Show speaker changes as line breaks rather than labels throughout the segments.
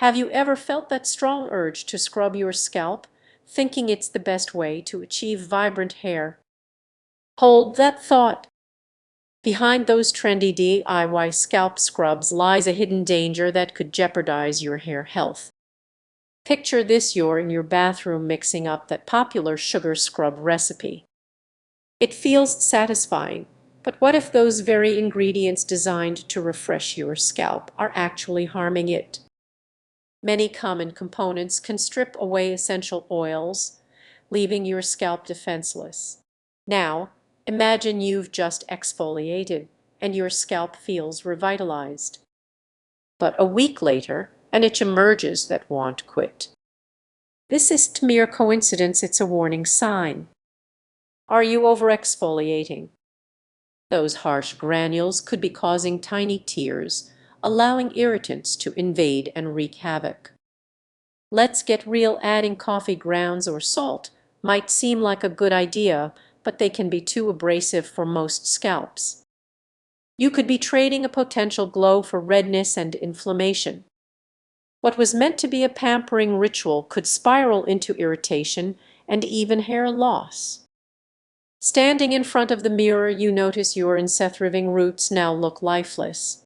Have you ever felt that strong urge to scrub your scalp, thinking it's the best way to achieve vibrant hair? Hold that thought. Behind those trendy DIY scalp scrubs lies a hidden danger that could jeopardize your hair health. Picture this: you're in your bathroom mixing up that popular sugar scrub recipe. It feels satisfying, but what if those very ingredients designed to refresh your scalp are actually harming it? Many common components can strip away essential oils, leaving your scalp defenseless. Now, imagine you've just exfoliated and your scalp feels revitalized. But a week later, an itch emerges that won't quit. This isn't mere coincidence, it's a warning sign. Are you over-exfoliating? Those harsh granules could be causing tiny tears, allowing irritants to invade and wreak havoc. Let's get real: adding coffee grounds or salt might seem like a good idea, but they can be too abrasive for most scalps. You could be trading a potential glow for redness and inflammation. What was meant to be a pampering ritual could spiral into irritation and even hair loss. Standing in front of the mirror, you notice your inset-thriving roots now look lifeless.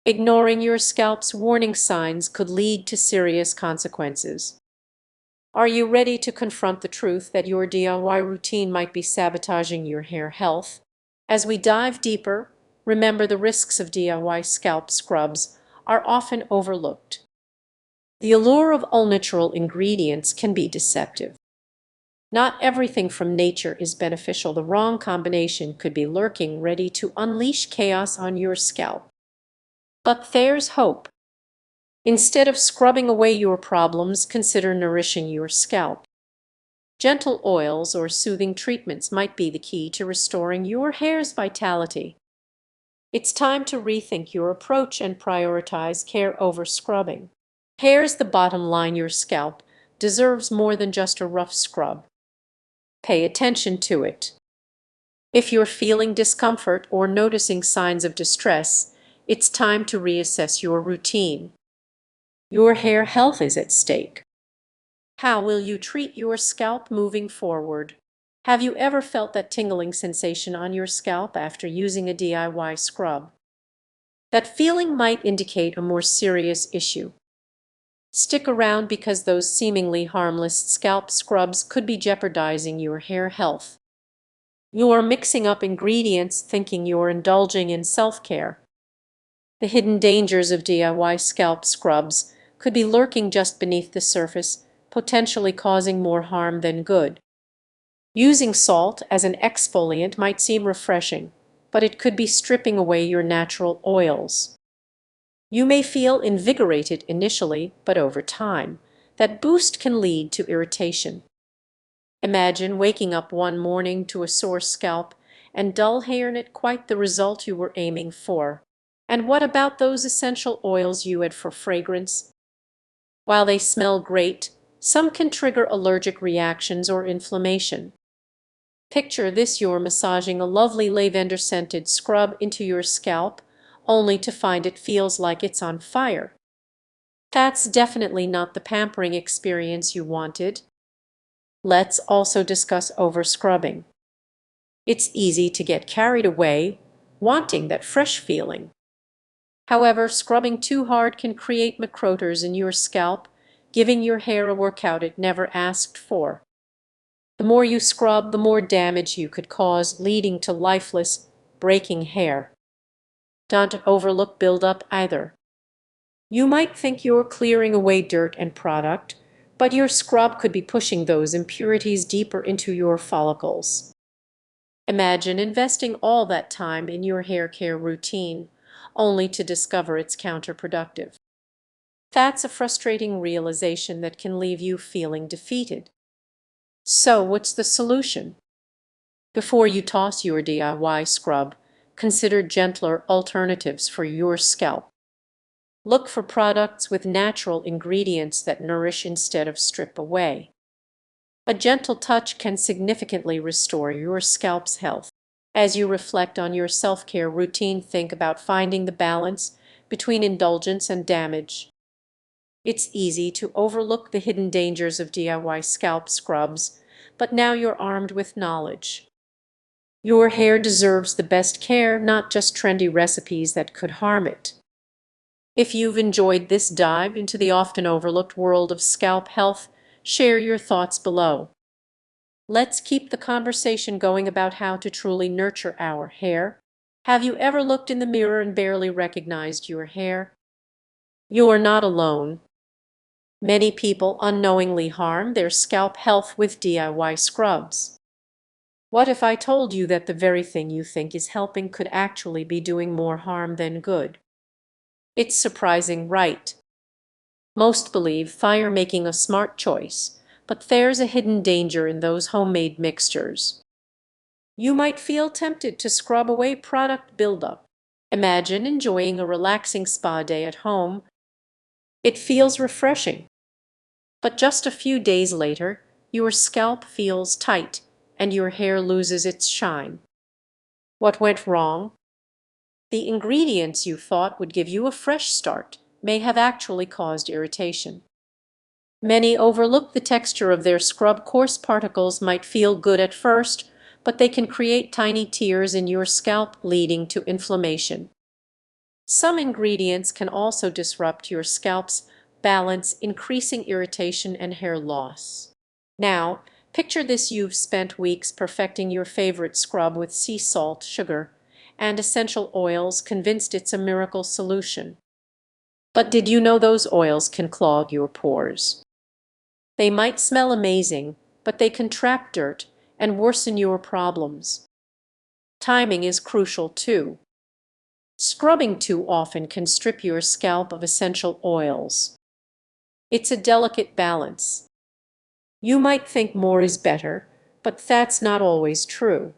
Ignoring your scalp's warning signs could lead to serious consequences. Are you ready to confront the truth that your DIY routine might be sabotaging your hair health? As we dive deeper, remember the risks of DIY scalp scrubs are often overlooked. The allure of all-natural ingredients can be deceptive. Not everything from nature is beneficial. The wrong combination could be lurking, ready to unleash chaos on your scalp. But there's hope. Instead of scrubbing away your problems, consider nourishing your scalp. Gentle oils or soothing treatments might be the key to restoring your hair's vitality. It's time to rethink your approach and prioritize care over scrubbing. Here's the bottom line: your scalp deserves more than just a rough scrub. Pay attention to it. If you're feeling discomfort or noticing signs of distress, it's time to reassess your routine. Your hair health is at stake. How will you treat your scalp moving forward? Have you ever felt that tingling sensation on your scalp after using a DIY scrub? That feeling might indicate a more serious issue. Stick around, because those seemingly harmless scalp scrubs could be jeopardizing your hair health. You're mixing up ingredients thinking you're indulging in self-care. The hidden dangers of DIY scalp scrubs could be lurking just beneath the surface, potentially causing more harm than good. Using salt as an exfoliant might seem refreshing, but it could be stripping away your natural oils. You may feel invigorated initially, but over time, that boost can lead to irritation. Imagine waking up one morning to a sore scalp and dull hair, not quite the result you were aiming for. And what about those essential oils you add for fragrance? While they smell great, some can trigger allergic reactions or inflammation. Picture this: you're massaging a lovely lavender-scented scrub into your scalp, only to find it feels like it's on fire. That's definitely not the pampering experience you wanted. Let's also discuss over-scrubbing. It's easy to get carried away, wanting that fresh feeling. However, scrubbing too hard can create microtors in your scalp, giving your hair a workout it never asked for. The more you scrub, the more damage you could cause, leading to lifeless, breaking hair. Don't overlook buildup either. You might think you're clearing away dirt and product, but your scrub could be pushing those impurities deeper into your follicles. Imagine investing all that time in your hair care routine, only to discover it's counterproductive. That's a frustrating realization that can leave you feeling defeated. So, what's the solution? Before you toss your DIY scrub, consider gentler alternatives for your scalp. Look for products with natural ingredients that nourish instead of strip away. A gentle touch can significantly restore your scalp's health. As you reflect on your self-care routine, think about finding the balance between indulgence and damage. It's easy to overlook the hidden dangers of DIY scalp scrubs, but now you're armed with knowledge. Your hair deserves the best care, not just trendy recipes that could harm it. If you've enjoyed this dive into the often overlooked world of scalp health, share your thoughts below. Let's keep the conversation going about how to truly nurture our hair. Have you ever looked in the mirror and barely recognized your hair? You're not alone. Many people unknowingly harm their scalp health with DIY scrubs. What if I told you that the very thing you think is helping could actually be doing more harm than good? It's surprising, right? Most believe fire making a smart choice, but there's a hidden danger in those homemade mixtures. You might feel tempted to scrub away product buildup. Imagine enjoying a relaxing spa day at home. It feels refreshing, but just a few days later, your scalp feels tight and your hair loses its shine. What went wrong? The ingredients you thought would give you a fresh start may have actually caused irritation. Many overlook the texture of their scrub. Coarse particles might feel good at first, but they can create tiny tears in your scalp, leading to inflammation. Some ingredients can also disrupt your scalp's balance, increasing irritation and hair loss. Now, picture this: you've spent weeks perfecting your favorite scrub with sea salt, sugar, and essential oils, convinced it's a miracle solution. But did you know those oils can clog your pores? They might smell amazing, but they can trap dirt and worsen your problems. Timing is crucial too. Scrubbing too often can strip your scalp of essential oils. It's a delicate balance. You might think more is better, but that's not always true.